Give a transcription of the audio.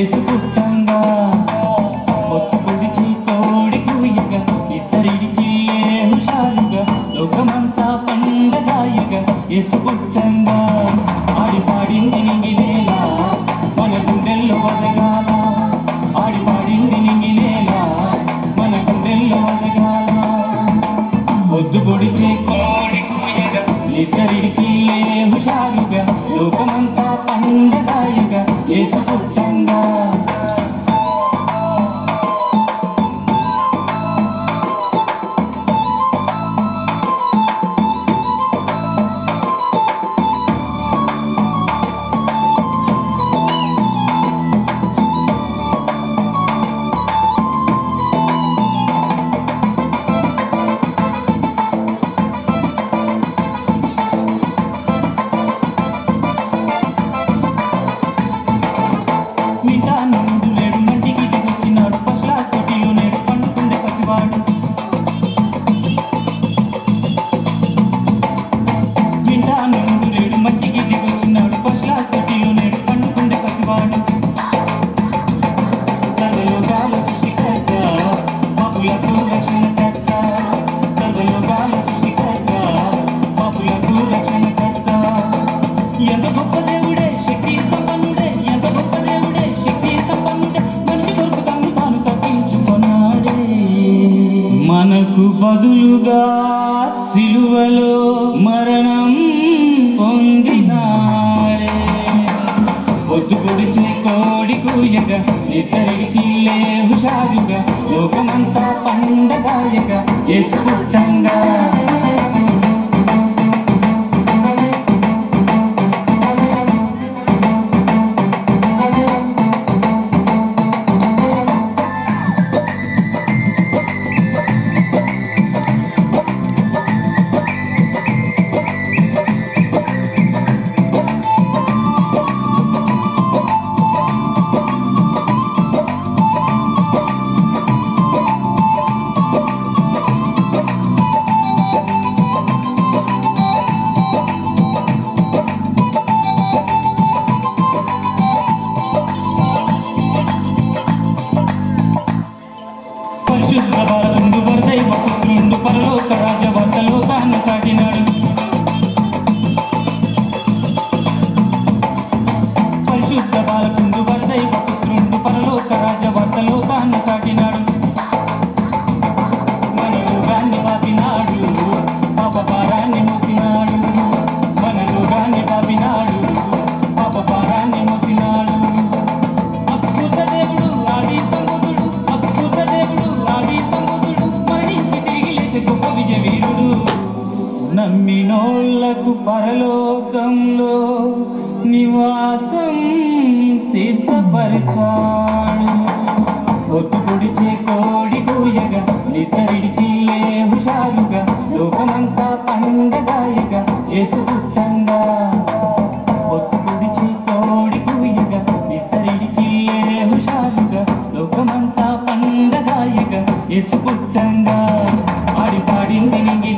యేసు పుట్టంగా ఒత్తు పొడిచి కోడి కూయగా ఇద్దరిడిచి హుషారుగా లోకమంతా పండగాయగా యేసు పుట్టంగా ఆడి పాడింది నింగినేలా మన గుండెల్లో వదగాల ఆడి పాడింది నింగినేలా మన గుండెల్లో వదగాల ఒత్తు పొడిచి కోడి కూయగా ఇద్దరిడిచి హుషారుగా లోకమంతా పండగాయగా యేసు పుట్టంగా మనకు బదులుగా సిలువలో మరణం పొందినాడే పొద్దు పొడిచే కోడి కూయగా నిద్రడిచి హుషారుగా లోకమంతా పండగాయగా యేసు పుట్టంగా పరిశుద్ధ బాలకుండు వరదైవ పుత్రుండు పరలోక రాజవర్తలో తాను చాటినాడు పరిశుద్ధ బాలకుండు వరదైవ పుత్రుండు పరలోక రాజవర్తలో తాను చాటినాడు మన రోగాన్ని పాపినాడు పాప భారాన్ని మోసినాడు మన రోగాన్ని పాపినాడు పాప భారాన్ని మోసినాడు అద్భుత దేవుడు ఆది సముద్రుడు అద్భుత దేవుడు ఆది సముద్రుడు మరణించి తిరిగి లేచే గొప్ప విజయ వీరుడు నమ్మినోళ్లకు పరలోకంలో నివాసం సిద్ధపరిచాడు ఒత్తు పొడిచే కోడి కూయగా నిద్రడిచి హుషారుగా లోకమంతా పండగాయగా యేసు పుట్టంగా ఒత్తు పొడిచే కోడి కూయగా నిద్రడిచి హుషారుగా లోకమంతా పండగాయగా యేసు పుట్టంగా ఆడి పాడింది నింగి